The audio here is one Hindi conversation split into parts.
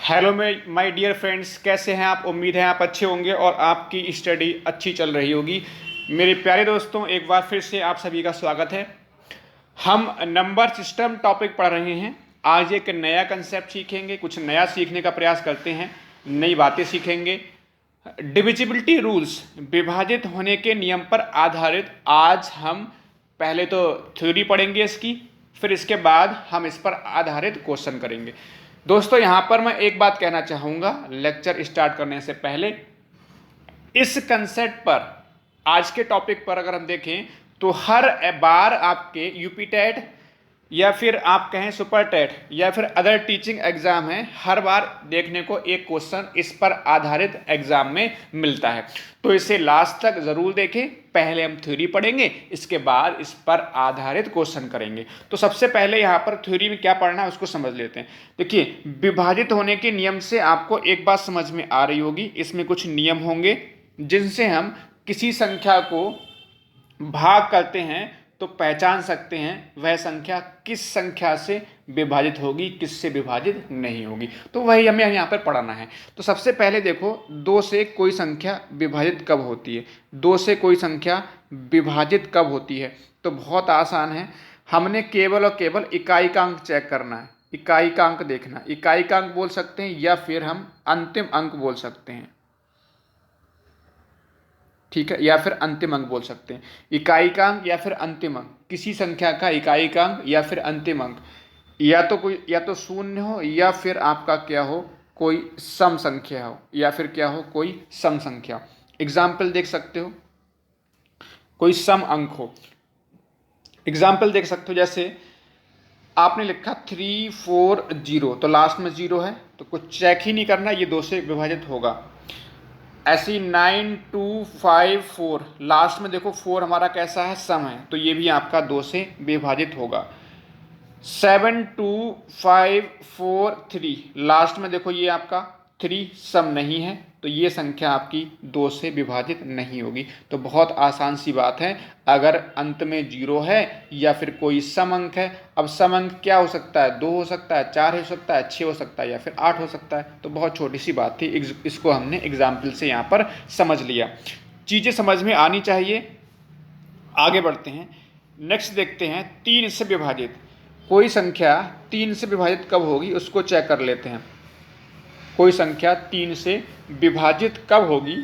हेलो माय डियर फ्रेंड्स, कैसे हैं आप। उम्मीद है आप अच्छे होंगे और आपकी स्टडी अच्छी चल रही होगी। मेरे प्यारे दोस्तों, एक बार फिर से आप सभी का स्वागत है। हम नंबर सिस्टम टॉपिक पढ़ रहे हैं। आज एक नया कंसेप्ट सीखेंगे, कुछ नया सीखने का प्रयास करते हैं, नई बातें सीखेंगे। डिविजिबिलिटी रूल्स, विभाजित होने के नियम पर आधारित आज हम पहले तो थ्योरी पढ़ेंगे इसकी, फिर इसके बाद हम इस पर आधारित क्वेश्चन करेंगे। दोस्तों, यहाँ पर मैं एक बात कहना चाहूँगा लेक्चर स्टार्ट करने से पहले। इस कंसेप्ट पर, आज के टॉपिक पर अगर हम देखें तो हर बार आपके यूपी टेट या फिर आप कहें सुपर टेट या फिर अदर टीचिंग एग्जाम है, हर बार देखने को एक क्वेश्चन इस पर आधारित एग्जाम में मिलता है। तो इसे लास्ट तक जरूर देखें। पहले हम थ्योरी पढ़ेंगे, इसके बाद इस पर आधारित क्वेश्चन करेंगे। तो सबसे पहले यहाँ पर थ्योरी में क्या पढ़ना है उसको समझ लेते हैं। देखिए, विभाजित होने के नियम से आपको एक बात समझ में आ रही होगी। इसमें कुछ नियम होंगे जिनसे हम किसी संख्या को भाग करते हैं तो पहचान सकते हैं वह संख्या किस संख्या से विभाजित होगी, किससे विभाजित नहीं होगी। तो वही हमें यहाँ पर पढ़ना है। तो सबसे पहले देखो, दो से कोई संख्या विभाजित कब होती है। दो से कोई संख्या विभाजित कब होती है तो बहुत आसान है। हमने केवल और केवल इकाई का अंक चेक करना है, इकाई का अंक देखना। इकाई का अंक बोल सकते हैं या फिर हम अंतिम अंक बोल सकते हैं, ठीक है, या फिर अंतिम अंक बोल सकते हैं। इकाई का अंक या फिर अंतिम अंक, किसी संख्या का इकाई का अंक या फिर अंतिम अंक, या तो शून्य हो या फिर आपका क्या हो, कोई सम संख्या हो, या फिर क्या हो, कोई सम संख्या। एग्जाम्पल देख सकते हो, कोई सम अंक हो। एग्जाम्पल देख सकते हो, जैसे आपने लिखा 340 तो लास्ट में 0 है तो कुछ चेक ही नहीं करना, ये 2 से विभाजित होगा। ऐसी 9254 लास्ट में देखो 4 हमारा कैसा है, सम है, तो ये भी आपका 2 से विभाजित होगा। 72543 लास्ट में देखो ये आपका 3 सम नहीं है, तो ये संख्या आपकी 2 से विभाजित नहीं होगी। तो बहुत आसान सी बात है, अगर अंत में 0 है या फिर कोई सम अंक है। अब सम अंक क्या हो सकता है, 2 हो सकता है, 4 हो सकता है, 6 हो सकता है या फिर 8 हो सकता है। तो बहुत छोटी सी बात थी, इसको हमने एग्जाम्पल से यहाँ पर समझ लिया। चीज़ें समझ में आनी चाहिए। आगे बढ़ते हैं, नेक्स्ट देखते हैं 3 से विभाजित। कोई संख्या 3 से विभाजित कब होगी उसको चेक कर लेते हैं। कोई संख्या 3 से विभाजित कब होगी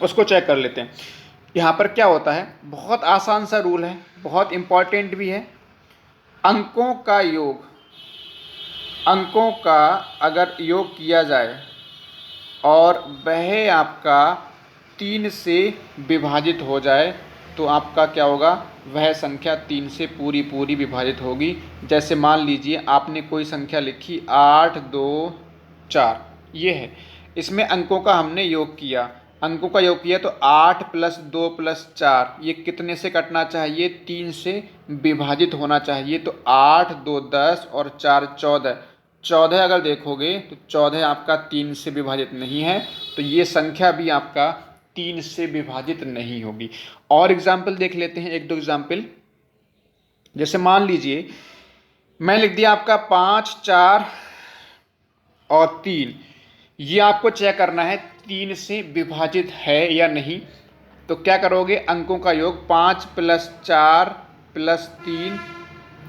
उसको चेक कर लेते हैं। यहाँ पर क्या होता है, बहुत आसान सा रूल है, बहुत इंपॉर्टेंट भी है। अंकों का योग, अंकों का अगर योग किया जाए और वह आपका 3 से विभाजित हो जाए तो आपका क्या होगा, वह संख्या 3 से पूरी पूरी विभाजित होगी। जैसे मान लीजिए आपने कोई संख्या लिखी 824, ये है, इसमें अंकों का हमने योग किया। अंकों का योग किया तो 8 + 2 + 4, ये कितने से कटना चाहिए, 3 से विभाजित होना चाहिए। तो 8 2 10 और 4 14, 14 अगर देखोगे तो 14 आपका 3 से विभाजित नहीं है, तो ये संख्या भी आपका 3 से विभाजित नहीं होगी। और एग्जाम्पल देख लेते हैं, एक दो एग्जाम्पल। जैसे मान लीजिए मैं लिख दिया आपका 5 4 और 3, ये आपको चेक करना है 3 से विभाजित है या नहीं। तो क्या करोगे, अंकों का योग 5 + 4 + 3,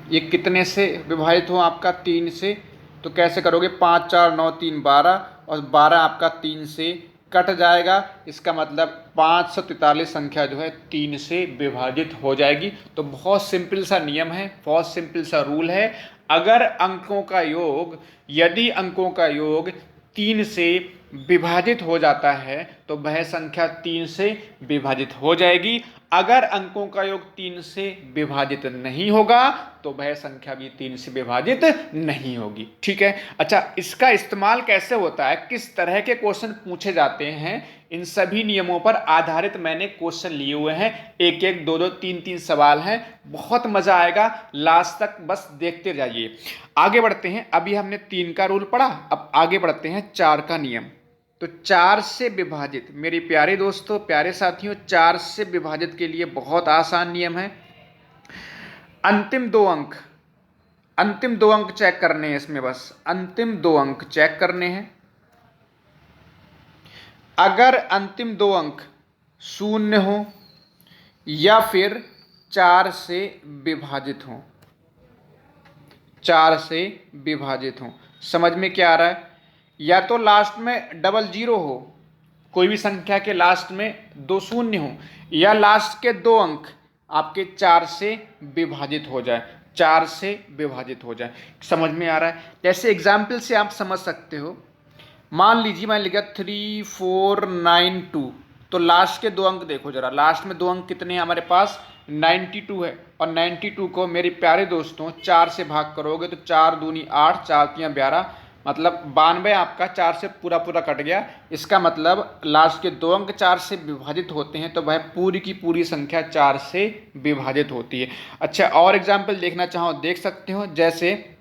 ये कितने से विभाजित हो, आपका 3 से। तो कैसे करोगे, 5 4 9 3 12 और 12 आपका 3 से कट जाएगा। इसका मतलब 543 संख्या जो है 3 से विभाजित हो जाएगी। तो बहुत सिंपल सा नियम है, बहुत सिंपल सा रूल है। अगर अंकों का योग, यदि अंकों का योग 3 से विभाजित हो जाता है तो वह संख्या 3 से विभाजित हो जाएगी। अगर अंकों का योग 3 से विभाजित नहीं होगा तो वह संख्या भी 3 से विभाजित नहीं होगी। ठीक है। अच्छा, इसका इस्तेमाल कैसे होता है, किस तरह के क्वेश्चन पूछे जाते हैं, इन सभी नियमों पर आधारित मैंने क्वेश्चन लिए हुए हैं। एक एक, दो दो, तीन तीन सवाल हैं। बहुत मजा आएगा, लास्ट तक बस देखते जाइए। आगे बढ़ते हैं। अभी हमने 3 का रूल पढ़ा, अब आगे बढ़ते हैं 4 का नियम। तो 4 से विभाजित, मेरे प्यारे दोस्तों, प्यारे साथियों, 4 से विभाजित के लिए बहुत आसान नियम है। अंतिम दो अंक, अंतिम 2 अंक चेक करने हैं इसमें, बस अंतिम 2 अंक चेक करने हैं। अगर अंतिम 2 अंक 0 हो या फिर 4 से विभाजित हो, 4 से विभाजित हो, समझ में क्या आ रहा है? या तो लास्ट में डबल जीरो हो, कोई भी संख्या के लास्ट में 2 शून्य हो, या लास्ट के 2 अंक आपके 4 से विभाजित हो जाए, 4 से विभाजित हो जाए। समझ में आ रहा है? जैसे एग्जाम्पल से आप समझ सकते हो, मान लीजिए मैंने लिखा 3492, तो लास्ट के 2 अंक देखो जरा, लास्ट में 2 अंक कितने हैं हमारे पास? 92 है, और 92 को मेरे प्यारे दोस्तों 4 से भाग करोगे तो 4 दूनी 8, 4 तियां 12, मतलब 92 आपका 4 से पूरा पूरा कट गया। इसका मतलब लास्ट के 2 अंक 4 से विभाजित होते हैं, तो वह पूरी की पूरी संख्या 4 से विभाजित होती है। अच्छा, और एग्जाम्पल देखना चाहो देख सकते हो, जैसे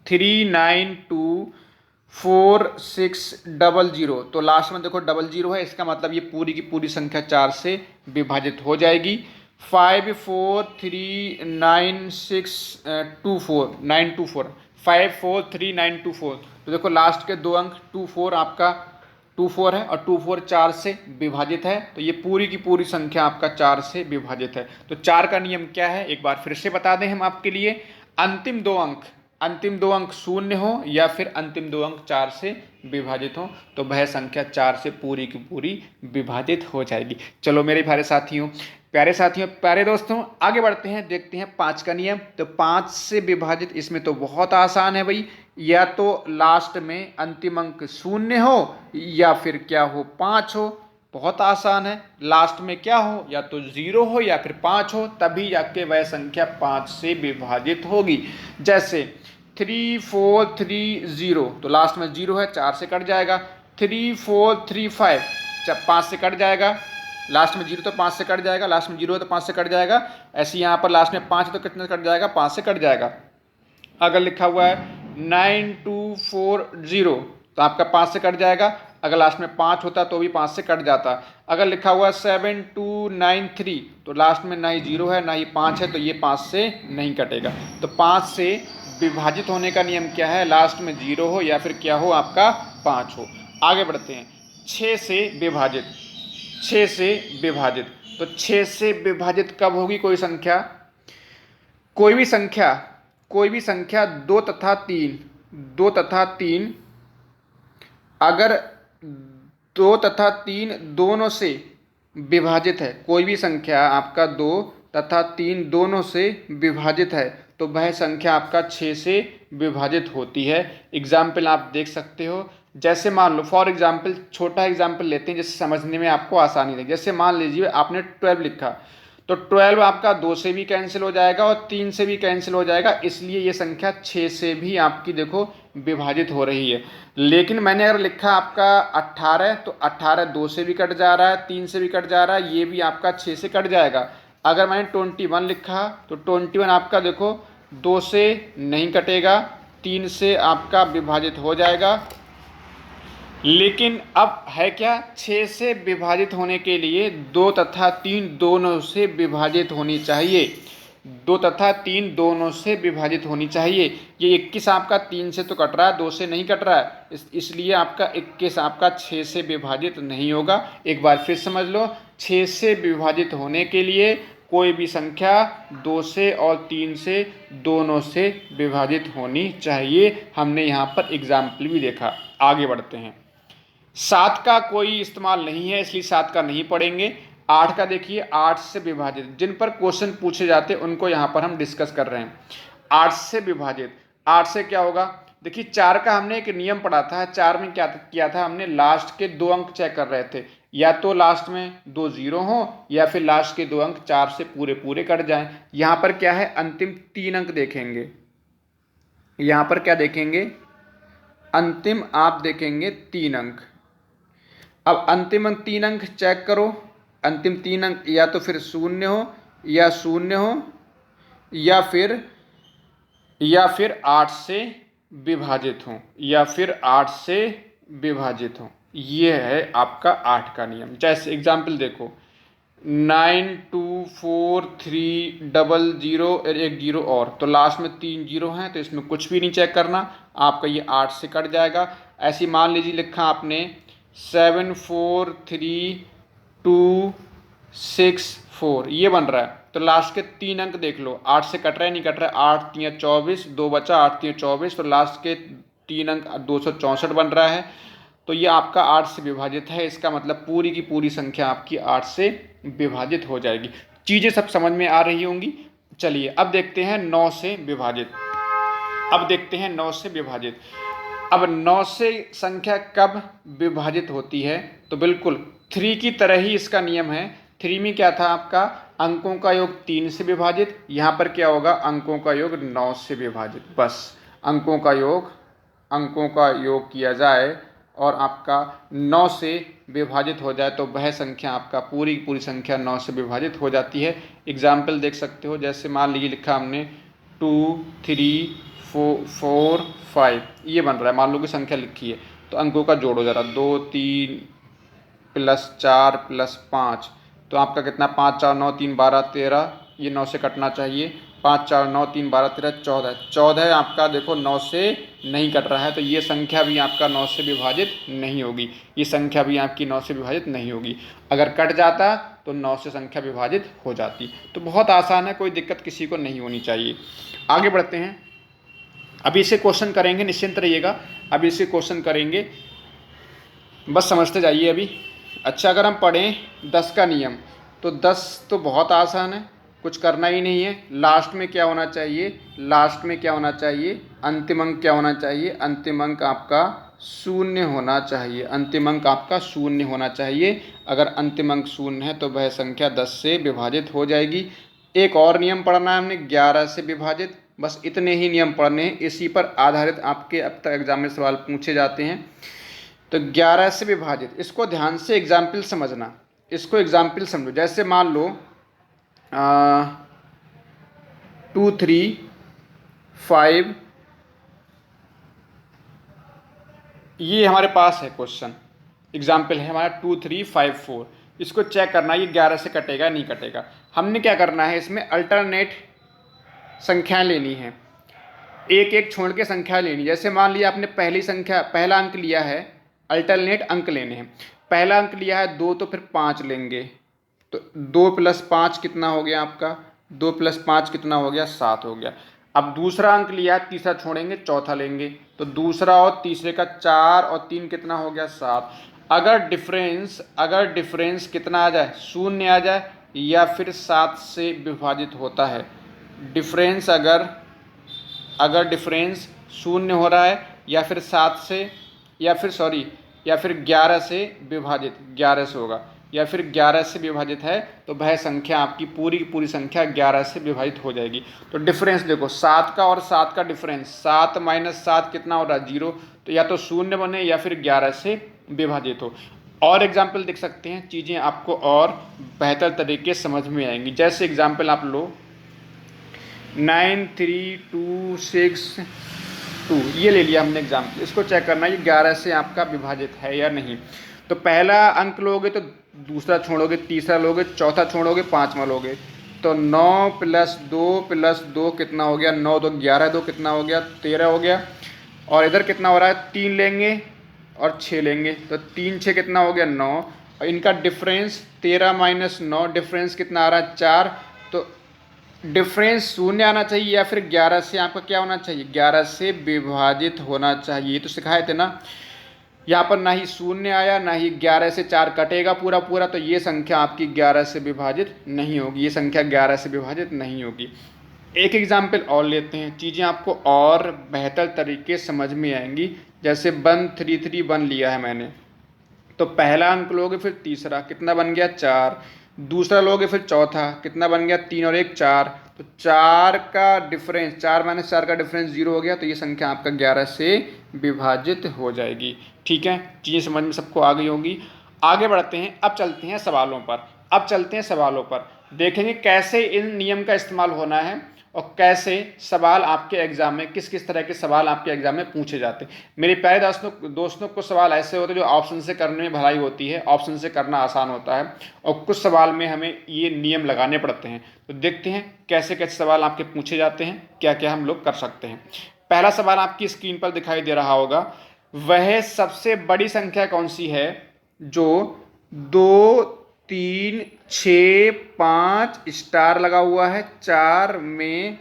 392460, तो लास्ट में देखो डबल जीरो है, इसका मतलब ये पूरी की पूरी संख्या 4 से विभाजित हो जाएगी। 543924 तो देखो लास्ट के 2 अंक 24 आपका 24 है, और 24 4 से विभाजित है, तो ये पूरी की पूरी संख्या आपका 4 से विभाजित है। तो 4 का नियम क्या है, एक बार फिर से बता दें हम आपके लिए। अंतिम 2 अंक 0 हो या फिर अंतिम 2 अंक 4 से विभाजित हो, तो वह संख्या 4 से पूरी की पूरी विभाजित हो जाएगी। चलो मेरे प्यारे साथियों, प्यारे दोस्तों, आगे बढ़ते हैं, देखते हैं 5 का नियम। तो 5 से विभाजित, इसमें तो बहुत आसान है भाई, या तो लास्ट में अंतिम अंक 0 हो या फिर क्या हो, 5 हो। बहुत आसान है, लास्ट में क्या हो, या तो 0 हो या फिर 5 हो, तभी जाके वह संख्या 5 से विभाजित होगी। जैसे 3430, तो लास्ट में 0 है, 4 से कट जाएगा। 3435, 5 से कट जाएगा, लास्ट में 0 तो 5 से कट जाएगा, लास्ट में 0 है तो 5 से कट जाएगा। ऐसे यहाँ पर लास्ट में 5 है तो कितने से कट जाएगा, 5 से कट जाएगा। अगर लिखा हुआ है 9240, तो आपका 5 से कट जाएगा, अगर लास्ट में 5 होता तो भी 5 से कट जाता। अगर लिखा हुआ है 7293, तो लास्ट में ना ही 0 है ना ही 5 है, तो ये 5 से नहीं कटेगा। तो 5 से विभाजित होने का नियम क्या है, लास्ट में 0 हो या फिर क्या हो, आपका 5 हो। आगे बढ़ते हैं, 6 से विभाजित, 6 से विभाजित, तो 6 से विभाजित कब होगी कोई संख्या? कोई भी संख्या 2 तथा 3, अगर 2 तथा 3 दोनों से विभाजित है, कोई भी संख्या आपका 2 तथा 3 दोनों से विभाजित है, तो वह संख्या आपका 6 से विभाजित होती है। एग्जाम्पल आप देख सकते हो, जैसे मान लो फॉर एग्जाम्पल, छोटा एग्जाम्पल लेते हैं जिससे समझने में आपको आसानी लगे। जैसे मान लीजिए आपने 12 लिखा, तो 12 आपका 2 से भी कैंसिल हो जाएगा और 3 से भी कैंसिल हो जाएगा, इसलिए ये संख्या 6 से भी आपकी देखो विभाजित हो रही है। लेकिन मैंने अगर लिखा आपका 18, तो 18 2 से भी कट जा रहा है, 3 से भी कट जा रहा है, ये भी आपका 6 से कट जाएगा। अगर मैंने 21 लिखा, तो 21 आपका देखो 2 से नहीं कटेगा, 3 से आपका विभाजित हो जाएगा। लेकिन अब है क्या, 6 से विभाजित होने के लिए 2 तथा 3 दोनों से विभाजित होनी चाहिए, 2 तथा 3 दोनों से विभाजित होनी चाहिए। ये 21 आपका 3 से तो कट रहा है, 2 से नहीं कट रहा है, इसलिए आपका 21 आपका 6 से विभाजित नहीं होगा। एक बार फिर समझ लो, 6 से विभाजित होने के लिए कोई भी संख्या 2 से और 3 से दोनों से विभाजित होनी चाहिए। हमने यहाँ पर एग्जाम्पल भी देखा। आगे बढ़ते हैं, 7 का कोई इस्तेमाल नहीं है, इसलिए 7 का नहीं पढ़ेंगे। 8 का देखिए, 8 से विभाजित, जिन पर क्वेश्चन पूछे जाते हैं उनको यहाँ पर हम डिस्कस कर रहे हैं। 8 से विभाजित, 8 से क्या होगा, देखिए 4 का हमने एक नियम पढ़ा था। 4 में क्या किया था हमने, लास्ट के 2 अंक चेक कर रहे थे, या तो लास्ट में 2 0 हो या फिर लास्ट के 2 अंक 4 से पूरे पूरे कट जाएं। यहाँ पर क्या है, अंतिम 3 अंक देखेंगे। यहाँ पर क्या देखेंगे, अंतिम आप देखेंगे 3 अंक। अब अंतिम 3 अंक चेक करो, अंतिम 3 अंक या तो फिर 0 हो या 0 हो या फिर 8 से विभाजित हो, या फिर 8 से विभाजित हो। ये है आपका 8 का नियम। जैसे एग्जाम्पल देखो, 924300 और एक जीरो और, तो लास्ट में 3 जीरो हैं, तो इसमें कुछ भी नहीं चेक करना, आपका ये 8 से कट जाएगा। ऐसे मान लीजिए लिखा आपने 7436264, ये बन रहा है, तो लास्ट के 3 अंक देख लो, 8 से कट रहा है नहीं कट रहा है, 8 3 24, 2 बचा, 8 3 24, तो लास्ट के 3 अंक 264 बन रहा है। तो ये आपका 8 से विभाजित है, इसका मतलब पूरी की पूरी संख्या आपकी 8 से विभाजित हो जाएगी। चीज़ें सब समझ में आ रही होंगी। चलिए अब देखते हैं 9 से विभाजित। अब देखते हैं 9 से विभाजित। अब 9 से संख्या कब विभाजित होती है, तो बिल्कुल 3 की तरह ही इसका नियम है। 3 में क्या था आपका, अंकों का योग 3 से विभाजित, यहाँ पर क्या होगा, अंकों का योग 9 से विभाजित। बस अंकों का योग किया जाए और आपका 9 से विभाजित हो जाए तो वह संख्या आपका पूरी पूरी संख्या 9 से विभाजित हो जाती है। एग्जाम्पल देख सकते हो, जैसे मान लीजिए लिखा हमने 2 3 4 5, ये बन रहा है, मान लो कि संख्या लिखी है, तो अंकों का जोड़ो ज़रा, 2 3 प्लस 4 प्लस 5, तो आपका कितना, 5 4 9 3 12 13, ये 9 से कटना चाहिए, 5 4 9 3 12 13 14, 14 आपका देखो 9 से नहीं कट रहा है, तो ये संख्या भी आपका 9 से विभाजित नहीं होगी, ये संख्या भी आपकी 9 से विभाजित नहीं होगी। अगर कट जाता तो 9 से संख्या विभाजित हो जाती। तो बहुत आसान है, कोई दिक्कत किसी को नहीं होनी चाहिए। आगे बढ़ते हैं, अभी इसे क्वेश्चन करेंगे, निश्चिंत रहिएगा, अभी इसे क्वेश्चन करेंगे, बस समझते जाइए अभी। अच्छा, अगर हम पढ़ें 10 का नियम, तो 10 तो बहुत आसान है, कुछ करना ही नहीं है। लास्ट में क्या होना चाहिए, लास्ट में क्या होना चाहिए, अंतिम अंक क्या होना चाहिए, अंतिम अंक आपका 0 होना चाहिए, अंतिम अंक आपका 0 होना चाहिए। अगर अंतिम अंक 0 है तो वह संख्या 10 से विभाजित हो जाएगी। एक और नियम पढ़ना है हमने 11 से विभाजित, बस इतने ही नियम पढ़ने हैं, इसी पर आधारित आपके अब तक एग्जाम में सवाल पूछे जाते हैं। तो 11 से विभाजित, इसको ध्यान से एग्जाम्पल समझना, इसको एग्जाम्पल समझो। जैसे मान लो 2 3 5, ये हमारे पास है क्वेश्चन, एग्जाम्पल है हमारा 2 3 5 4, इसको चेक करना ये 11 से कटेगा नहीं कटेगा। हमने क्या करना है, इसमें अल्टरनेट संख्याएं लेनी है, एक एक छोड़ के संख्या लेनी। जैसे मान लिया आपने पहली संख्या, पहला अंक लिया है, अल्टरनेट अंक लेने हैं। पहला अंक लिया है 2, तो फिर 5 लेंगे, तो 2 प्लस 5 कितना हो गया आपका, 2 प्लस 5 कितना हो गया, 7 हो गया। अब दूसरा अंक लिया है, तीसरा छोड़ेंगे, चौथा लेंगे, तो दूसरा और तीसरे का 4 और 3 कितना हो गया, 7। अगर डिफरेंस कितना आ जाए, 0 आ जाए, या फिर 7 से विभाजित होता है। डिफरेंस अगर डिफरेंस 0 हो रहा है, या फिर 7 से, या फिर 11 से विभाजित, 11 से होगा, या फिर 11 से विभाजित है, तो वह संख्या आपकी पूरी की पूरी संख्या 11 से विभाजित हो जाएगी। तो डिफरेंस देखो, 7 का और 7 का डिफरेंस, 7 माइनस 7 कितना हो रहा है, 0, तो या तो 0 बने या फिर 11 से विभाजित हो। और एग्जाम्पल देख सकते हैं, चीज़ें आपको और बेहतर तरीके से समझ में आएंगी। जैसे एग्जाम्पल आप लो 93262, ये ले लिया हमने एग्जाम्पल, इसको चेक करना ये 11 से आपका विभाजित है या नहीं। तो पहला अंक लोगे तो दूसरा छोड़ोगे, तीसरा लोगे, चौथा छोड़ोगे, पाँचवा लोगे, तो 9 प्लस 2 कितना हो गया, 9 2 11, 2 कितना हो गया, 13 हो गया। और इधर कितना हो रहा है, 3 लेंगे और 6 लेंगे, तो 3 6 कितना हो गया, 9, और इनका डिफरेंस 13 माइनस 9, डिफरेंस कितना आ रहा है, 4। तो डिफरेंस 0 आना चाहिए, या फिर 11 से आपका क्या होना चाहिए, 11 से विभाजित होना चाहिए। तो सिखाए थे ना, यहाँ पर ना ही 0 आया, ना ही 11 से 4 कटेगा पूरा पूरा, तो ये संख्या आपकी 11 से विभाजित नहीं होगी, ये संख्या 11 से विभाजित नहीं होगी। एक एग्जाम्पल और लेते हैं, चीज़ें आपको और बेहतर तरीके समझ में आएंगी। जैसे 1 3 3 1 लिया है मैंने, तो पहला अंक लोगे, फिर तीसरा, कितना बन गया, 4, दूसरा लोगे, फिर चौथा, कितना बन गया, 3 और 1 4, तो 4 का डिफरेंस, 4 माइनस 4 का डिफरेंस 0 हो गया, तो ये संख्या आपका 11 से विभाजित हो जाएगी। ठीक है, चीज़ें समझ में सबको आ गई होगी। आगे बढ़ते हैं, अब चलते हैं सवालों पर, देखेंगे कैसे इन नियम का इस्तेमाल होना है और कैसे सवाल आपके एग्जाम में, किस किस तरह के सवाल आपके एग्जाम में पूछे जाते हैं। मेरे प्यारे दोस्तों कुछ सवाल ऐसे होते हैं जो ऑप्शन से करने में भलाई होती है, ऑप्शन से करना आसान होता है, और कुछ सवाल में हमें ये नियम लगाने पड़ते हैं। तो देखते हैं कैसे कैसे सवाल आपके पूछे जाते हैं, क्या क्या हम लोग कर सकते हैं। पहला सवाल आपकी स्क्रीन पर दिखाई दे रहा होगा, वह सबसे बड़ी संख्या कौन सी है जो 2, 3, 6, 5 स्टार लगा हुआ है, 4 में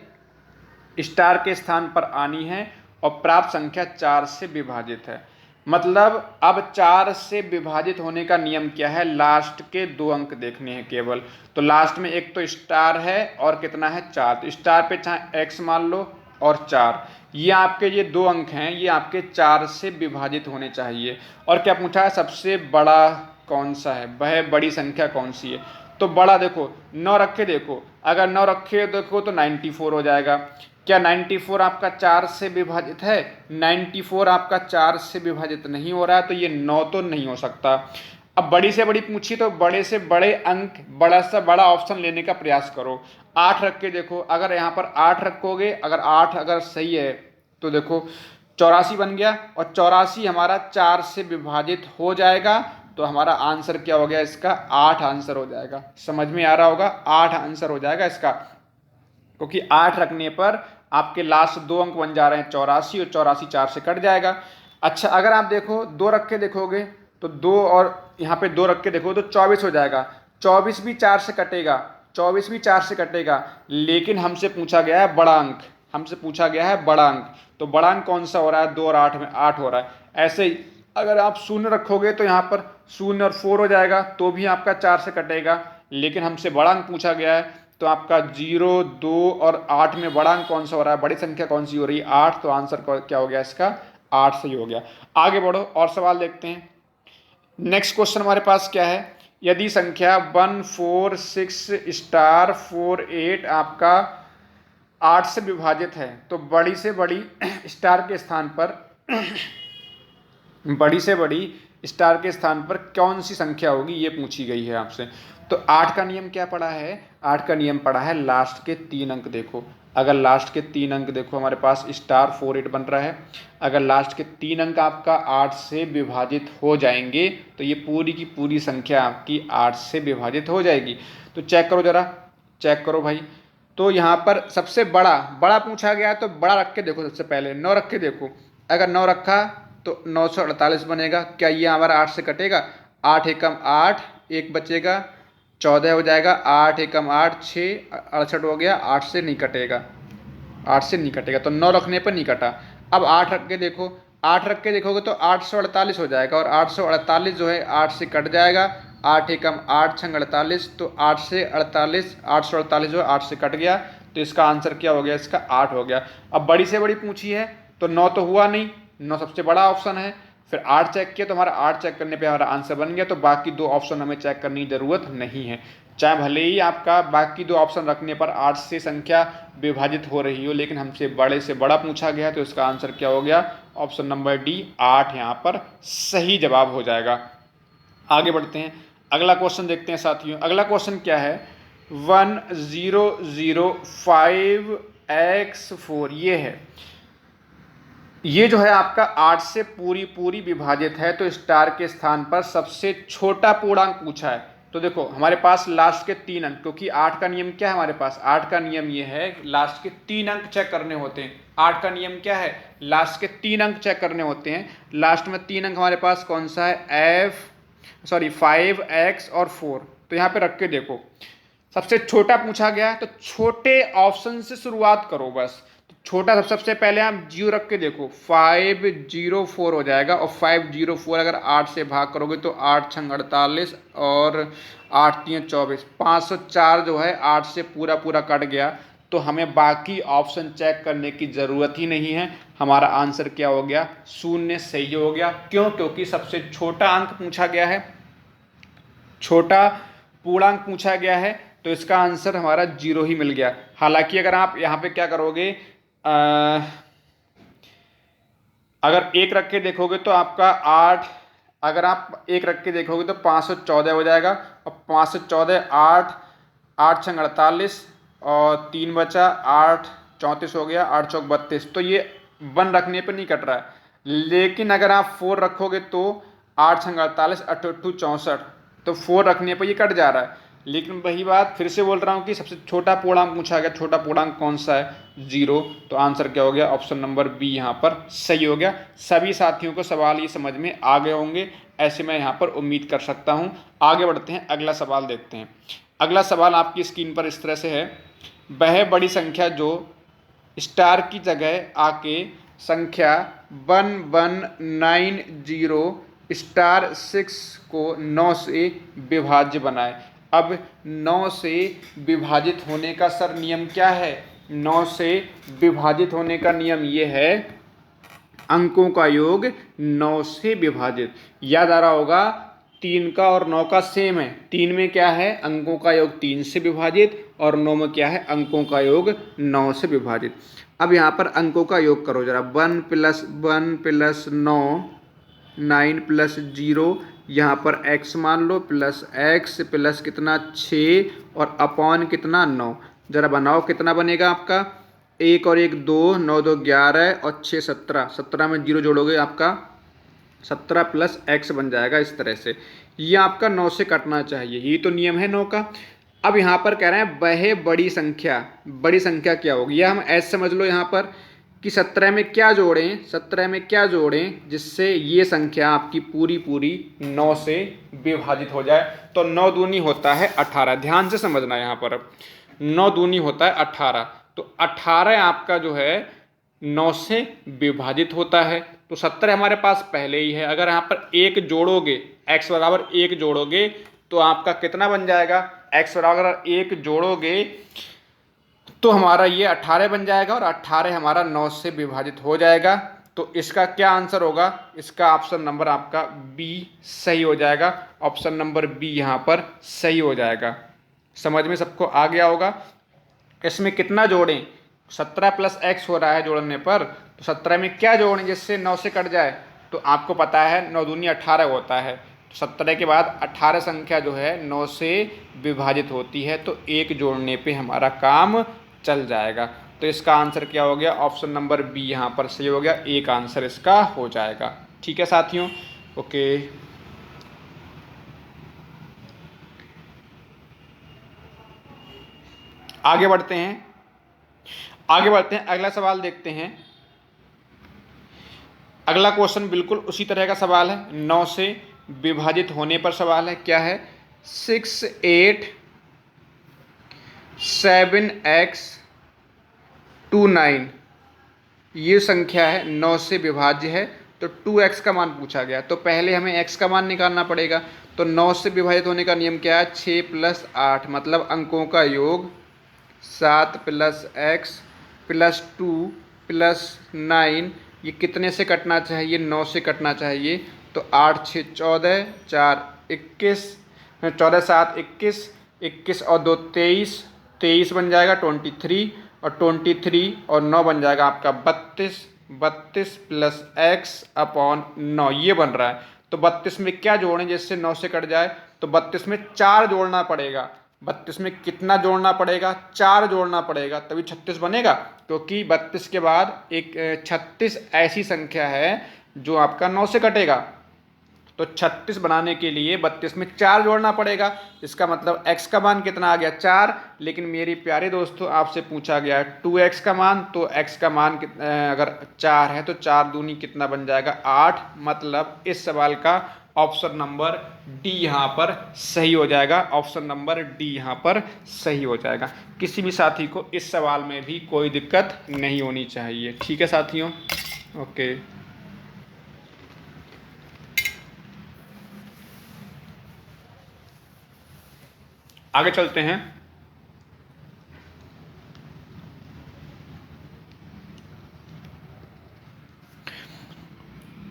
स्टार के स्थान पर आनी है और प्राप्त संख्या 4 से विभाजित है। मतलब अब 4 से विभाजित होने का नियम क्या है, लास्ट के 2 अंक देखने हैं केवल। तो लास्ट में एक तो स्टार है और कितना है 4, तो स्टार पे चाहे x मान लो और 4, ये आपके ये 2 अंक हैं, ये आपके 4 से विभाजित होने चाहिए। और क्या पूछा है, सबसे बड़ा कौन सा है, वह बड़ी संख्या कौन सी है। तो बड़ा देखो 9 रखे, देखो अगर 9 रखे देखो तो 94 हो जाएगा। क्या 94 आपका 4 से विभाजित है, 94 आपका 4 से विभाजित नहीं हो रहा है, तो ये 9 तो नहीं हो सकता। अब बड़ी से बड़ी पूछी तो बड़े से बड़े अंक, बड़ा से बड़ा ऑप्शन लेने का प्रयास करो। 8 रख के देखो, अगर यहाँ पर 8 रखोगे, अगर 8 अगर सही है तो देखो 84 बन गया, और 84 हमारा 4 से विभाजित हो जाएगा, तो हमारा आंसर क्या हो गया, इसका 8 आंसर हो जाएगा। समझ में आ रहा होगा, 8 आंसर हो जाएगा इसका, क्योंकि 8 रखने पर आपके लास्ट 2 अंक बन जा रहे हैं 84, और 84 4 से कट जाएगा। अच्छा अगर आप देखो 2 रख के देखोगे तो 2 और यहाँ पे 2 रख के देखो तो 24 हो जाएगा। 24 भी 4 से कटेगा, 24 भी 4 से कटेगा, लेकिन हमसे पूछा गया है बड़ा अंक, हमसे पूछा गया है बड़ा अंक। तो बड़ा अंक कौन सा हो रहा है, 2 और 8 में 8 हो रहा है। ऐसे ही अगर आप 0 रखोगे तो यहाँ पर 0 और 4 हो जाएगा, तो भी आपका 4 से कटेगा, लेकिन हमसे बड़ा अंक पूछा गया है, तो आपका 0, 2 और 8 में बड़ा अंक कौन सा हो रहा है, बड़ी संख्या कौन सी हो रही है, 8। तो आंसर क्या हो गया इसका, 8 सही हो गया। आगे बढ़ो और सवाल देखते हैं। नेक्स्ट क्वेश्चन हमारे पास क्या है, यदि संख्या 1, 4, 6 स्टार 4, 8 आपका 8 से विभाजित है, तो बड़ी से बड़ी स्टार के स्थान पर बड़ी से बड़ी स्टार के स्थान पर कौन सी संख्या होगी, ये पूछी गई है आपसे। तो 8 का नियम क्या पड़ा है, 8 का नियम पड़ा है लास्ट के 3 अंक देखो। अगर लास्ट के 3 अंक देखो हमारे पास स्टार 4, 8 बन रहा है, अगर लास्ट के 3 अंक आपका 8 से विभाजित हो जाएंगे तो ये पूरी की पूरी संख्या आपकी 8 से विभाजित हो जाएगी। तो चेक करो जरा, चेक करो भाई। तो यहाँ पर सबसे बड़ा पूछा गया है, तो बड़ा रख के देखो। सबसे पहले 9 रख के देखो, अगर 9 रखा तो 948 बनेगा। क्या ये हमारा 8 से कटेगा, 8 एकम 8, 1 बचेगा 14 हो जाएगा, 8 एकम 8 6 68 हो गया, 8 से नहीं कटेगा, 8 से नहीं कटेगा, तो 9 रखने पर नहीं कटा। अब 8 रख के देखो, 8 रख के देखोगे तो 848 हो जाएगा, और 848 जो है 8 से कट जाएगा, 8 एकम 8 छंग 48, तो 8 से 48, 848 जो है 8 से कट गया, तो इसका आंसर क्या हो गया, इसका 8 हो गया। अब बड़ी से बड़ी पूछी है तो 9 तो हुआ नहीं, 9 सबसे बड़ा ऑप्शन है, फिर 8 चेक किया तो हमारा 8 चेक करने पे हमारा आंसर बन गया, तो बाकी 2 ऑप्शन हमें चेक करने की जरूरत नहीं है। चाहे भले ही आपका बाकी 2 ऑप्शन रखने पर 8 से संख्या विभाजित हो रही हो, लेकिन हमसे बड़े से बड़ा पूछा गया, तो इसका आंसर क्या हो गया, ऑप्शन नंबर डी 8 यहाँ पर सही जवाब हो जाएगा। आगे बढ़ते हैं, अगला क्वेश्चन देखते हैं साथियों। अगला क्वेश्चन क्या है, 1005x4 ये है, ये जो है आपका 8 से पूरी विभाजित है, तो स्टार के स्थान पर सबसे छोटा पूर्णांक पूछा है। तो देखो हमारे पास लास्ट के 3 अंक, क्योंकि 8 का नियम क्या है हमारे पास, 8 का नियम ये है लास्ट के 3 अंक चेक करने होते हैं। 8 का नियम क्या है, लास्ट के 3 अंक चेक करने होते हैं। लास्ट में 3 अंक हमारे पास कौन सा है, 5x और 4। तो यहाँ पे रख के देखो, सबसे छोटा पूछा गया है, तो छोटे ऑप्शन से शुरुआत करो बस। छोटा सबसे पहले आप 0 रख के देखो, 504 हो जाएगा, और 504 अगर 8 से भाग करोगे तो 8 छंग 48 और 8 3 24, 504 जो है 8 से पूरा कट गया, तो हमें बाकी ऑप्शन चेक करने की ज़रूरत ही नहीं है। हमारा आंसर क्या हो गया, 0 सही हो गया। क्यों, क्योंकि सबसे छोटा अंक पूछा गया है, छोटा पूर्णांक पूछा गया है, तो इसका आंसर हमारा 0 ही मिल गया। हालांकि अगर आप यहाँ पे क्या करोगे, अगर 1 रख के देखोगे तो आपका 8, अगर आप 1 रख के देखोगे तो 514 हो जाएगा, और 514 8 8 छंग 48, और 3 बचा, 8 34 हो गया, 8 चौक 32। तो ये 1 रखने पे नहीं कट रहा है। लेकिन अगर आप 4 रखोगे तो 8 छंग 48, 8 अट्ठू 64, तो 4 रखने पर ये कट जा रहा है। लेकिन वही बात फिर से बोल रहा हूँ कि सबसे छोटा पूर्णांक पूछा गया, छोटा पूर्णांक कौन सा है? 0। तो आंसर क्या हो गया? ऑप्शन नंबर बी यहाँ पर सही हो गया। सभी साथियों को सवाल ये समझ में आ गए होंगे, ऐसे मैं यहाँ पर उम्मीद कर सकता हूँ। आगे बढ़ते हैं, अगला सवाल देखते हैं। अगला सवाल आपकी स्क्रीन पर इस तरह से है, वह बड़ी संख्या जो स्टार की जगह आके संख्या 1190 स्टार 6 को 9 से विभाज्य बनाए। अब 9 से विभाजित होने का सर नियम क्या है? 9 से विभाजित होने का नियम ये है, अंकों का योग 9 से विभाजित। याद आ रहा होगा 3 का और 9 का सेम है। 3 में क्या है? अंकों का योग 3 से विभाजित, और 9 में क्या है? अंकों का योग 9 से विभाजित। अब यहाँ पर अंकों का योग करो जरा। 1 + 1 + 9, 9 + 0, यहाँ पर x मान लो, प्लस x प्लस कितना 6 और अपॉन कितना 9। जरा बनाओ कितना बनेगा आपका? 1 और 1 2, 9 2 11 और 6 17। 17 में 0 जोड़ोगे आपका 17 + x बन जाएगा इस तरह से। ये आपका 9 से कटना चाहिए, यही तो नियम है 9 का। अब यहाँ पर कह रहे हैं वह बड़ी संख्या, बड़ी संख्या क्या होगी? या हम ऐसे समझ लो यहाँ पर कि 17 में क्या जोड़ें, 17 में क्या जोड़ें जिससे ये संख्या आपकी पूरी पूरी 9 से विभाजित हो जाए। तो 9 दूनी होता है 18। ध्यान से समझना, यहाँ पर 9 दूनी होता है 18। तो 18 आपका जो है 9 से विभाजित होता है। तो 70 हमारे पास पहले ही है। अगर यहाँ पर 1 जोड़ोगे, x बराबर 1 जोड़ोगे तो आपका कितना बन जाएगा? x बराबर 1 जोड़ोगे तो हमारा ये 18 बन जाएगा, और 18 हमारा 9 से विभाजित हो जाएगा। तो इसका क्या आंसर होगा? इसका ऑप्शन नंबर आपका बी सही हो जाएगा। ऑप्शन नंबर बी यहाँ पर सही हो जाएगा। समझ में सबको आ गया होगा? इसमें कितना जोड़ें? 17 + x हो रहा है जोड़ने पर, तो 17 में क्या जोड़ें जिससे 9 से कट जाए? तो आपको पता है 9 दूनी 18 होता है। तो 17 के बाद 18 संख्या जो है 9 से विभाजित होती है, तो 1 जोड़ने पे हमारा काम चल जाएगा। तो इसका आंसर क्या हो गया? ऑप्शन नंबर बी यहाँ पर सही हो गया। एक आंसर इसका हो जाएगा। ठीक है साथियों, ओके। आगे बढ़ते हैं, अगला सवाल देखते हैं। अगला क्वेश्चन बिल्कुल उसी तरह का सवाल है, 9 से विभाजित होने पर सवाल है। क्या है? 6 8 7x 2 9 ये संख्या है, 9 से विभाज्य है। तो 2x का मान पूछा गया, तो पहले हमें x का मान निकालना पड़ेगा। तो 9 से विभाजित होने का नियम क्या है? 6 + 8, मतलब अंकों का योग 7 + x + 2 + 9। ये कितने से कटना चाहिए? 9 से कटना चाहिए। तो 8 6 14, 4 21, 14 7 21, 21 और 2 23, 23 बन जाएगा 23, और 23 और 9 बन जाएगा आपका 32, 32 + x अपॉन 9 ये बन रहा है। तो 32 में क्या जोड़ें जिससे 9 से कट जाए? तो 32 में 4 जोड़ना पड़ेगा। 32 में कितना जोड़ना पड़ेगा? 4 जोड़ना पड़ेगा, तभी 36 बनेगा। क्योंकि 32 के बाद एक 36 ऐसी संख्या है जो आपका 9 से कटेगा। तो 36 बनाने के लिए 32 में 4 जोड़ना पड़ेगा। इसका मतलब x का मान कितना आ गया? 4। लेकिन मेरे प्यारे दोस्तों, आपसे पूछा गया है 2x का मान, तो x का मान अगर 4 है तो 4 दूनी कितना बन जाएगा? 8। मतलब इस सवाल का ऑप्शन नंबर डी यहाँ पर सही हो जाएगा। ऑप्शन नंबर डी यहाँ पर सही हो जाएगा। किसी भी साथी को इस सवाल में भी कोई दिक्कत नहीं होनी चाहिए। ठीक है साथियों, ओके। आगे चलते हैं।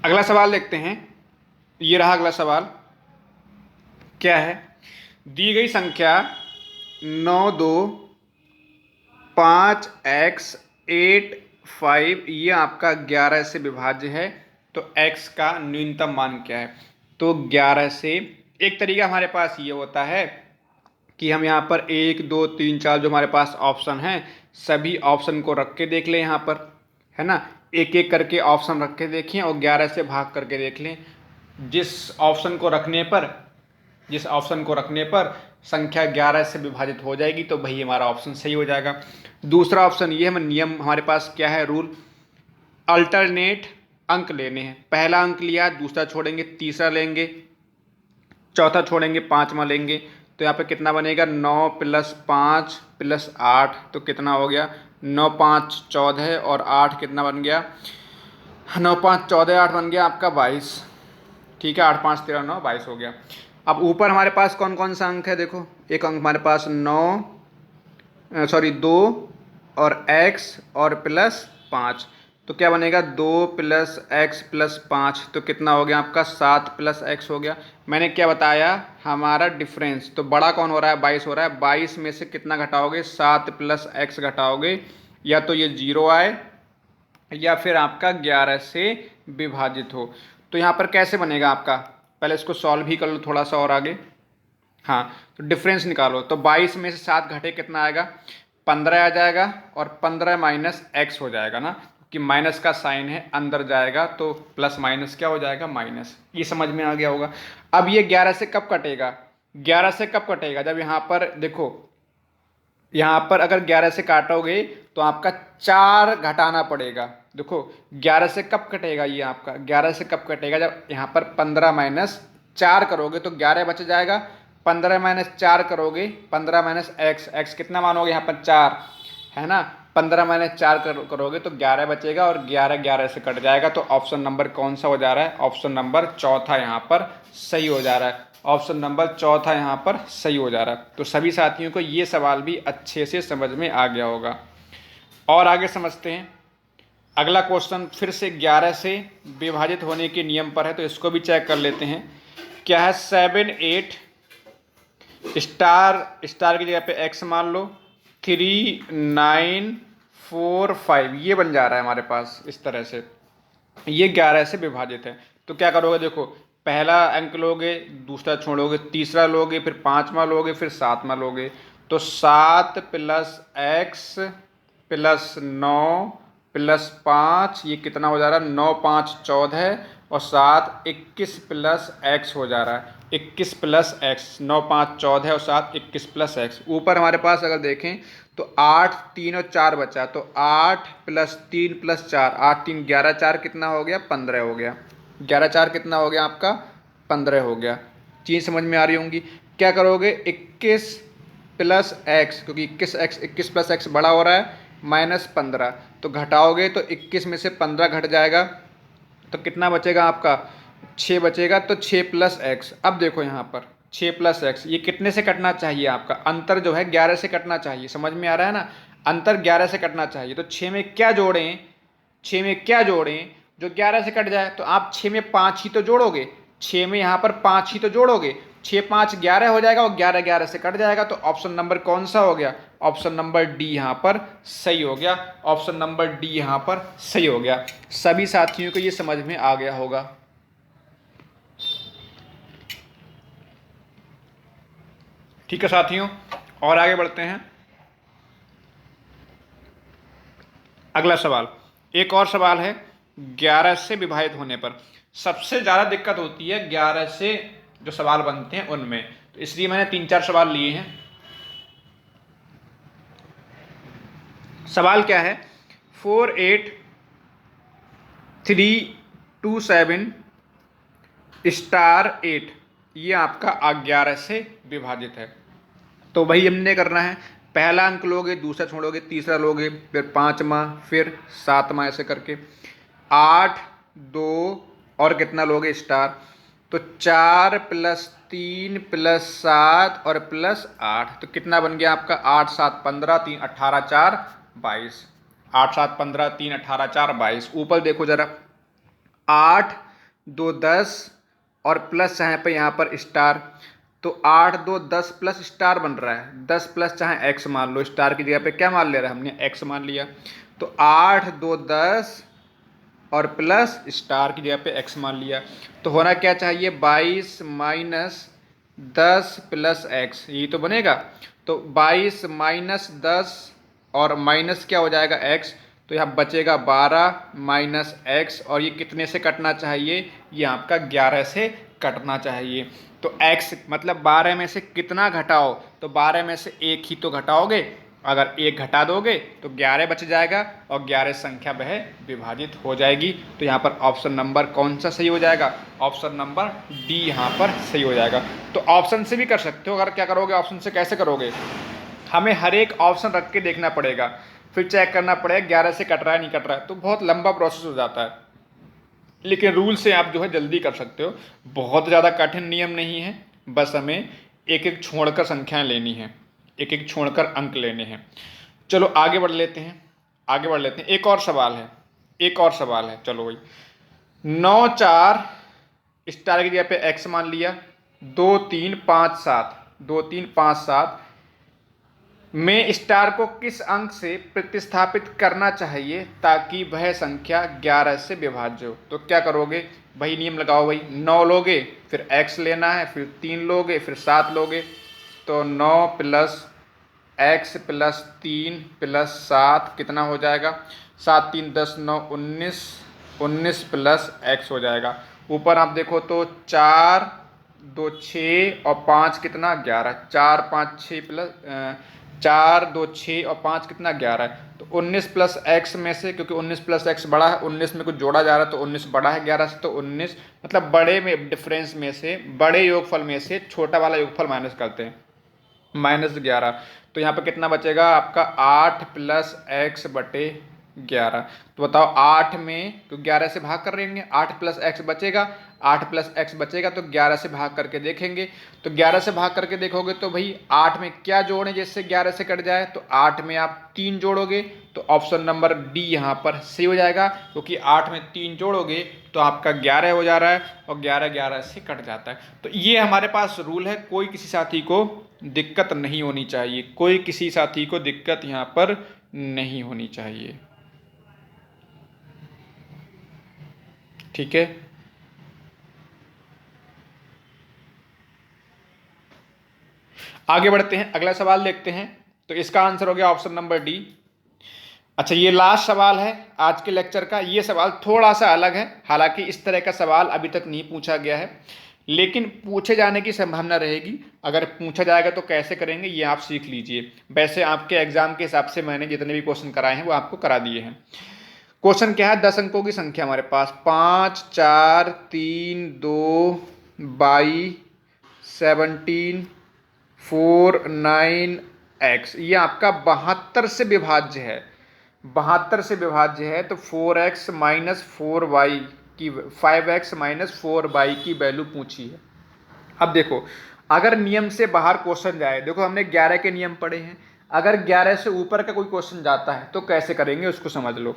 अगला सवाल देखते हैं। ये रहा अगला सवाल। क्या है? दी गई संख्या 9 2 5 x 8 5 ये आपका 11 से विभाज्य है। तो x का न्यूनतम मान क्या है? तो 11 से एक तरीका हमारे पास ये होता है कि हम यहाँ पर 1 2 3 4 जो हमारे पास ऑप्शन हैं सभी ऑप्शन को रख के देख लें यहाँ पर, है ना। एक एक करके ऑप्शन रख के देखें और 11 से भाग करके देख लें। जिस ऑप्शन को रखने पर संख्या 11 से विभाजित हो जाएगी तो भाई हमारा ऑप्शन सही हो जाएगा। दूसरा ऑप्शन ये है, नियम हमारे पास क्या है, रूल, अल्टरनेट अंक लेने हैं। पहला अंक लिया, दूसरा छोड़ेंगे, तीसरा लेंगे, चौथा छोड़ेंगे, पांचवा लेंगे। तो यहाँ पे कितना बनेगा, 9 + 5 + 8, तो कितना हो गया, 9 5 14 और 8 कितना बन गया, 9 5 14 8 बन गया आपका 22। ठीक है, 8 5 13 9 22 हो गया। अब ऊपर हमारे पास कौन कौन सा अंक है, देखो एक अंक हमारे पास 2 और x और +5, तो क्या बनेगा, 2 + x + 5, तो कितना हो गया आपका 7 + x हो गया। मैंने क्या बताया, हमारा डिफरेंस तो बड़ा कौन हो रहा है, 22 हो रहा है। 22 में से कितना घटाओगे, 7 + x घटाओगे, या तो ये 0 आए या फिर आपका 11 से विभाजित हो। तो यहाँ पर कैसे बनेगा आपका, पहले इसको सॉल्व ही कर लो थोड़ा सा और आगे। हाँ, तो डिफरेंस निकालो, तो 22 में से 7 घटे कितना आएगा, 15 आ जाएगा, और 15 - x हो जाएगा ना, कि माइनस का साइन है अंदर जाएगा तो प्लस माइनस क्या हो जाएगा, माइनस। ये समझ में आ गया होगा। अब ये 11 से कब कटेगा, 11 से कब कटेगा, जब यहाँ पर देखो, यहाँ पर अगर 11 से काटोगे तो आपका 4 घटाना पड़ेगा। देखो 11 से कब कटेगा, ये आपका 11 से कब कटेगा, जब यहाँ पर 15 - 4 करोगे तो 11 बच जाएगा। 15 - 4 करोगे, 15 - x कितना मानोगे यहाँ पर 4, है ना। 15 - 4 करोगे तो 11 बचेगा, और 11 11 से कट जाएगा। तो ऑप्शन नंबर कौन सा हो जा रहा है, ऑप्शन नंबर चौथा यहाँ पर सही हो जा रहा है। ऑप्शन नंबर चौथा यहाँ पर सही हो जा रहा है। तो सभी साथियों को ये सवाल भी अच्छे से समझ में आ गया होगा। और आगे समझते हैं। अगला क्वेश्चन फिर से 11 से विभाजित होने के नियम पर है, तो इसको भी चेक कर लेते हैं। क्या है, 7 8 स्टार की जगह पे x मान लो, 3 9 4 5, ये बन जा रहा है हमारे पास इस तरह से। ये 11 से विभाजित है, तो क्या करोगे, देखो पहला अंक लोगे, दूसरा छोड़ोगे, तीसरा लोगे, फिर पांचवा लोगे, फिर सातवां लोगे। तो 7 + x + 9 + 5, ये कितना हो जा रहा है, 9 5 14 और 7 21 + x हो जा रहा है। 21 + x, 9 5 14 और 7 21 + x। ऊपर हमारे पास अगर देखें तो 8 3 और 4 बचा, तो 8 + 3 + 4, 8 3 11 4 कितना हो गया, 15 हो गया। 11 4 कितना हो गया आपका, 15 हो गया। चीज़ समझ में आ रही होंगी। क्या करोगे, 21 + x, क्योंकि 21 + x बड़ा हो रहा है, -15, तो घटाओगे तो 21 में से 15 घट जाएगा, तो कितना बचेगा आपका, 6 बचेगा। तो 6 + x, अब देखो यहाँ पर 6 + x, ये कितने से कटना चाहिए आपका, अंतर जो है 11 से कटना चाहिए। समझ में आ रहा है ना, अंतर 11 से कटना चाहिए। तो 6 में क्या जोड़ें, 6 में क्या जोड़ें जो 11 से कट जाए, तो आप 6 में 5 ही तो जोड़ोगे, 6 में यहाँ पर 5 ही तो जोड़ोगे, 6 5 11 हो जाएगा, और 11 11 से कट जाएगा। तो ऑप्शन नंबर कौन सा हो गया, ऑप्शन नंबर डी यहाँ पर सही हो गया। ऑप्शन नंबर डी यहाँ पर सही हो गया। सभी साथियों को ये समझ में आ गया होगा। ठीक है साथियों, और आगे बढ़ते हैं। अगला सवाल, एक और सवाल है। 11 से विभाजित होने पर सबसे ज़्यादा दिक्कत होती है 11 से जो सवाल बनते हैं उनमें, तो इसलिए मैंने 3 4 सवाल लिए हैं। सवाल क्या है, 4 8 3 2 7 *8, ये आपका 11 से विभाजित है। तो वही हमने करना है, पहला अंक लोगे, दूसरा छोड़ोगे, तीसरा लोगे, फिर पांचवा, फिर सातवां, ऐसे करके 8 2 और कितना लोगे स्टार, तो 4 + 3 + 7 और +8, तो कितना बन गया आपका, 8 7 15 3 18 4 22, 8 7 15 3 18 4 22। ऊपर देखो जरा, 8 2 10 और प्लस चाहे पे यहाँ पर स्टार, तो 8 2 10 प्लस स्टार बन रहा है, 10 प्लस चाहे x मान लो, स्टार की जगह पे क्या मान ले रहा है हमने, x मान लिया। तो 8 2 10 और प्लस स्टार की जगह पे x मान लिया, तो होना क्या चाहिए, 22 - 10 प्लस एक्स, यही तो बनेगा। तो 22 माइनस 10 और माइनस क्या हो जाएगा एक्स, तो यहाँ बचेगा 12 माइनस एक्स, और ये कितने से कटना चाहिए, ये आपका 11 से कटना चाहिए। तो x मतलब 12 में से कितना घटाओ, तो 12 में से एक ही तो घटाओगे, अगर एक घटा दोगे तो 11 बच जाएगा और 11 संख्या वह विभाजित हो जाएगी। तो यहाँ पर ऑप्शन नंबर कौन सा सही हो जाएगा, ऑप्शन नंबर डी यहाँ पर सही हो जाएगा। तो ऑप्शन से भी कर सकते हो, अगर क्या करोगे ऑप्शन से कैसे करोगे, हमें हर एक ऑप्शन रख के देखना पड़ेगा, फिर चेक करना पड़ेगा 11 से कट रहा है नहीं कट रहा है, तो बहुत लंबा प्रोसेस हो जाता है। लेकिन रूल से आप जो है जल्दी कर सकते हो, बहुत ज़्यादा कठिन नियम नहीं है, बस हमें एक एक छोड़कर संख्याएं लेनी है, एक एक छोड़कर अंक लेने हैं। चलो आगे बढ़ लेते हैं, आगे बढ़ लेते हैं। एक और सवाल है, एक और सवाल है, चलो भाई। 9 4 स्टार की जगह पे एक्स मान लिया, 2 3 5 7, 2 3 5 7 में स्टार को किस अंक से प्रतिस्थापित करना चाहिए ताकि वह संख्या 11 से विभाज्य हो। तो क्या करोगे, वही नियम लगाओ भाई, 9 लोगे फिर x लेना है, फिर 3 लोगे फिर 7 लोगे, तो 9 प्लस एक्स प्लस 3 प्लस 7 कितना हो जाएगा, 7 3 10 9 19, 19 प्लस एक्स हो जाएगा। ऊपर आप देखो तो 4 2 6 और 5 कितना 11, 4 5 6 प्लस 4 2 6 और 5 कितना 11 है। तो 19 प्लस एक्स में से, क्योंकि 19 प्लस एक्स बड़ा है, 19 में कुछ जोड़ा जा रहा है तो 19 बड़ा है 11 से, तो 19 मतलब बड़े में डिफरेंस में से, बड़े योगफल में से छोटा वाला योगफल माइनस करते हैं, -11। तो यहाँ पर कितना बचेगा आपका 8 प्लस एक्स बटे 11। तो बताओ 8 में तो 11 से भाग कर रहेंगे, 8 प्लस एक्स बचेगा, 8 प्लस एक्स बचेगा तो 11 से भाग करके देखेंगे। तो 11 से भाग करके देखोगे तो भाई 8 में क्या जोड़ें जिससे 11 से कट जाए, तो 8 में आप 3 जोड़ोगे, तो ऑप्शन नंबर डी यहाँ पर सही हो जाएगा, क्योंकि 8 में 3 जोड़ोगे तो आपका 11 हो जा रहा है और 11 11 से कट जाता है। तो ये हमारे पास रूल है, कोई किसी साथी को दिक्कत नहीं होनी चाहिए, कोई किसी साथी को दिक्कत यहाँ पर नहीं होनी चाहिए, ठीक है। आगे बढ़ते हैं, अगला सवाल देखते हैं। तो इसका आंसर हो गया ऑप्शन नंबर डी। अच्छा, ये लास्ट सवाल है आज के लेक्चर का। ये सवाल थोड़ा सा अलग है, हालांकि इस तरह का सवाल अभी तक नहीं पूछा गया है, लेकिन पूछे जाने की संभावना रहेगी। अगर पूछा जाएगा तो कैसे करेंगे ये आप सीख लीजिए। वैसे आपके एग्जाम के हिसाब से मैंने जितने भी क्वेश्चन कराए हैं वो आपको करा दिए हैं। क्वेश्चन क्या है, 10 अंकों की संख्या हमारे पास 5 4 3 2 22 17 4 9 एक्स, ये आपका 72 से विभाज्य है, 72 से विभाज्य है। तो 4x माइनस 4y की 5x माइनस 4y की वैल्यू पूछी है। अब देखो, अगर नियम से बाहर क्वेश्चन जाए, देखो हमने 11 के नियम पढ़े हैं, अगर 11 से ऊपर का कोई क्वेश्चन जाता है तो कैसे करेंगे उसको समझ लो।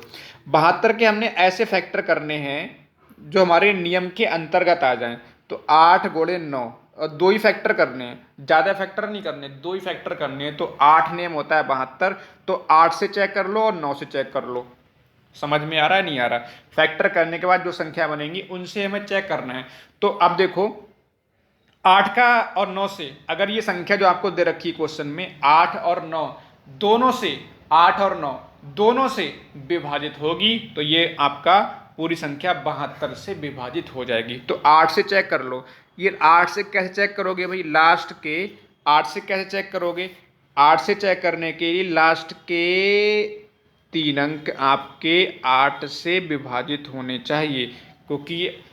72 के हमने ऐसे फैक्टर करने हैं जो हमारे नियम के अंतर्गत आ जाएं। तो 8 गुणे 9 और 2 ही फैक्टर करने हैं, ज़्यादा फैक्टर नहीं करने, 2 ही फैक्टर करने हैं। तो 8 नियम होता है 72, तो 8 से चेक कर लो और 9 से चेक कर लो। समझ में आ रहा है नहीं आ रहा, फैक्टर करने के बाद जो संख्या बनेंगी उनसे हमें चेक करना है। तो अब देखो 8 का और 9 से, अगर ये संख्या जो आपको दे रखी है क्वेश्चन में 8 और 9 दोनों से, 8 और 9 दोनों से विभाजित होगी, तो ये आपका पूरी संख्या 72 से विभाजित हो जाएगी। तो 8 से चेक कर लो। ये 8 से कैसे चेक करोगे भाई, लास्ट के 8 से कैसे चेक करोगे, 8 से चेक करने के लिए लास्ट के 3 अंक आपके 8 से विभाजित होने चाहिए, क्योंकि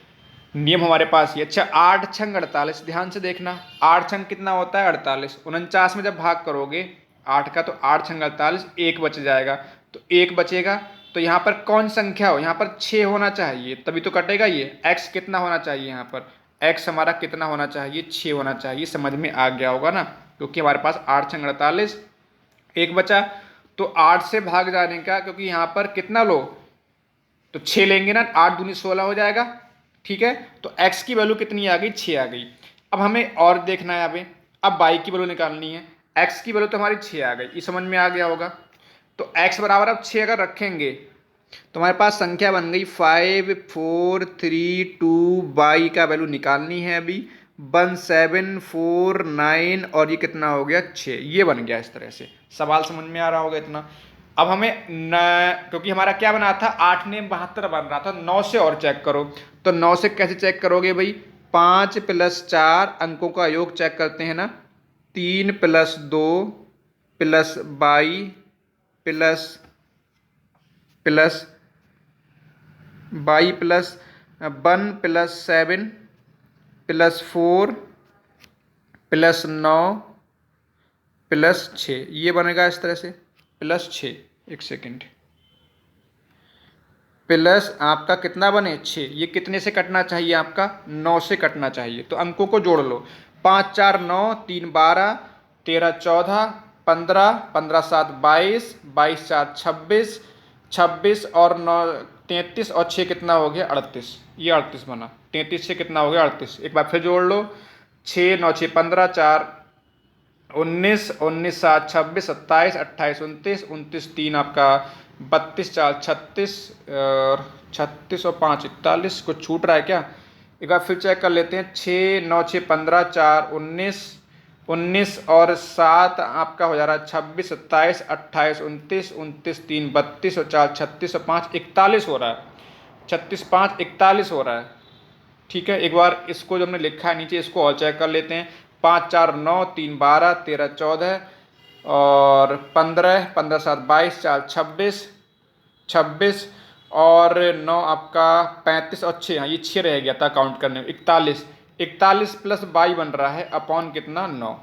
नियम हमारे पास ही। अच्छा, 8 छंग 48, ध्यान से देखना, 8 छंग कितना होता है 48, 49 में जब भाग करोगे 8 का तो 8 छंग 48, 1 बच जाएगा। तो 1 बचेगा, तो यहाँ पर कौन संख्या हो, यहाँ पर 6 होना चाहिए तभी तो कटेगा ये। x कितना होना चाहिए, यहाँ पर x हमारा कितना होना चाहिए, 6 होना चाहिए। समझ में आ गया होगा ना, क्योंकि हमारे पास 8 छंग 48, 1 बचा, तो 8 से भाग जाने का, क्योंकि यहाँ पर कितना लो तो 6 लेंगे ना, 8 दूनी 16 हो जाएगा, ठीक है। तो x की वैल्यू कितनी आ गई, 6 आ गई। अब हमें और देखना है, अब y की वैल्यू निकालनी है। x की वैल्यू तो हमारी 6 आ गई, ये समझ में आ गया होगा। तो x बराबर अब 6 अगर रखेंगे तो हमारे पास संख्या बन गई 5 4 3 2 y का वैल्यू निकालनी है अभी। 1 7 4 9 और ये कितना हो गया 6, ये बन गया इस तरह से। सवाल समझ में आ रहा होगा इतना। अब हमें क्योंकि हमारा क्या बना था 8 ने 72 बन रहा था, 9 से और चेक करो। तो 9 से कैसे चेक करोगे भाई, 5 + 4 अंकों का योग चेक करते हैं ना, 3 + 2 + 22 प्लस 1 + 7 + 4 + 9 + 6, ये बनेगा इस तरह से +6। एक सेकेंड, प्लस आपका कितना बने 6, ये कितने से कटना चाहिए आपका 9 से कटना चाहिए। तो अंकों को जोड़ लो, 5 4 9, 3 12, 13 14, 15 15 7 22, 22 4 26, 26 और 9 33 और 6 कितना हो गया 38, ये 38 बना। 33 से कितना हो गया 38, एक बार फिर जोड़ लो, 6 9 6 15, 4 19, 19 7 26, 27 28 29, 29 3 आपका 32 4 36 और 36 और 5 41, कुछ छूट रहा है क्या, एक बार फिर चेक कर लेते हैं। 6 9 6 15, 4 19, 19 और 7 आपका हो जा रहा है 26 27 28 29, 29 3 32 और 4 36 और 5 41 हो रहा है, 36 5 41 हो रहा है। ठीक है, एक बार इसको जो हमने लिखा है नीचे इसको और चेक कर लेते हैं। 5 4 9, 3 12, 13 14 और 15 15 7 22, 4 26 26 और 9 आपका 35 और 6, हाँ ये 6 रह गया था काउंट करने में, 41 41 + 22 बन रहा है अपॉन कितना 9।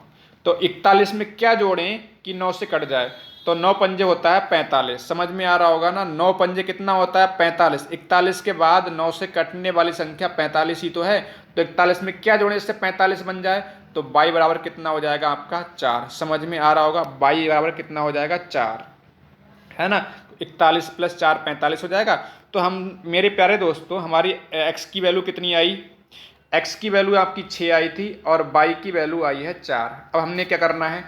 तो 41 में क्या जोड़ें कि 9 से कट जाए, तो 9 पंजे होता है 45, समझ में आ रहा होगा ना, 9 पंजे कितना होता है 45, 41 के बाद 9 से कटने वाली संख्या 45 ही तो है। तो 41 में क्या जोड़ें इससे 45 बन जाए, तो 22 बराबर कितना हो जाएगा आपका 4, समझ में आ रहा होगा, 22 बराबर कितना हो जाएगा 4, है ना। 41 + 4 45 हो जाएगा। तो हम मेरे प्यारे दोस्तों हमारी x की वैल्यू कितनी आई, x की वैल्यू आपकी 6 आई थी और y की वैल्यू आई है 4। अब हमने क्या करना है,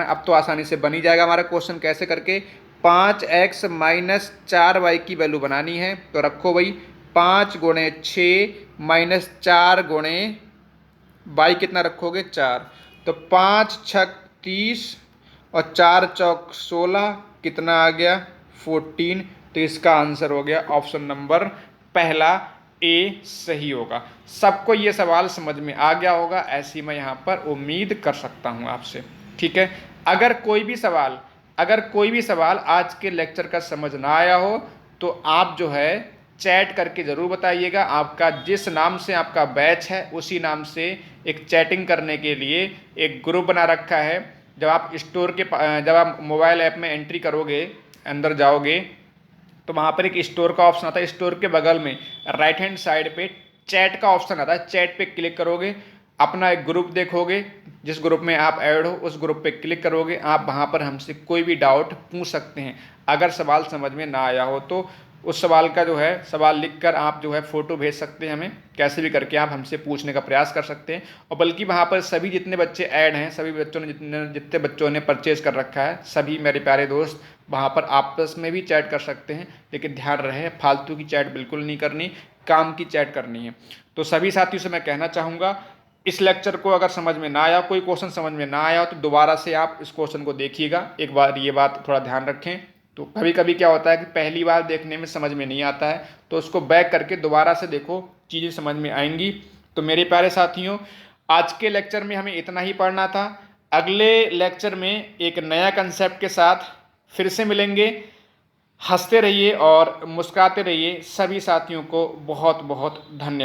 अब तो आसानी से बन ही जाएगा हमारा क्वेश्चन, कैसे करके 5x - 4y की वैल्यू बनानी है। तो रखो भाई 5 × 6 - 4 × y कितना रखोगे 4, तो 5 6 30 और 4 चौक 16, कितना आ गया 14। तो इसका आंसर हो गया ऑप्शन नंबर पहला ए सही होगा। सबको ये सवाल समझ में आ गया होगा, ऐसी मैं यहाँ पर उम्मीद कर सकता हूँ आपसे। ठीक है, अगर कोई भी सवाल आज के लेक्चर का समझ ना आया हो तो आप जो है चैट करके ज़रूर बताइएगा। आपका जिस नाम से आपका बैच है उसी नाम से एक चैटिंग करने के लिए एक ग्रुप बना रखा है। जब आप मोबाइल ऐप में एंट्री करोगे, अंदर जाओगे तो वहाँ पर एक स्टोर का ऑप्शन आता है, स्टोर के बगल में राइट हैंड साइड पे चैट का ऑप्शन आता है, चैट पे क्लिक करोगे, अपना एक ग्रुप देखोगे, जिस ग्रुप में आप ऐड हो उस ग्रुप पे क्लिक करोगे, आप वहाँ पर हमसे कोई भी डाउट पूछ सकते हैं। अगर सवाल समझ में ना आया हो तो उस सवाल का जो है सवाल लिखकर आप जो है फ़ोटो भेज सकते हैं हमें, कैसे भी करके आप हमसे पूछने का प्रयास कर सकते हैं। और बल्कि वहाँ पर सभी जितने बच्चे ऐड हैं, सभी बच्चों ने जितने बच्चों ने परचेज़ कर रखा है, सभी मेरे प्यारे दोस्त वहाँ पर आपस में भी चैट कर सकते हैं। लेकिन ध्यान रहे फालतू की चैट बिल्कुल नहीं करनी, काम की चैट करनी है। तो सभी साथियों से मैं कहना चाहूँगा, इस लेक्चर को अगर समझ में ना आया, कोई क्वेश्चन समझ में ना आया तो दोबारा से आप इस क्वेश्चन को देखिएगा एक बार, ये बात थोड़ा ध्यान रखें। तो कभी कभी क्या होता है कि पहली बार देखने में समझ में नहीं आता है, तो उसको बैक करके दोबारा से देखो, चीज़ें समझ में आएंगी। तो मेरे प्यारे साथियों, आज के लेक्चर में हमें इतना ही पढ़ना था। अगले लेक्चर में एक नया कंसेप्ट के साथ फिर से मिलेंगे। हंसते रहिए और मुस्कुराते रहिए। सभी साथियों को बहुत बहुत धन्यवाद।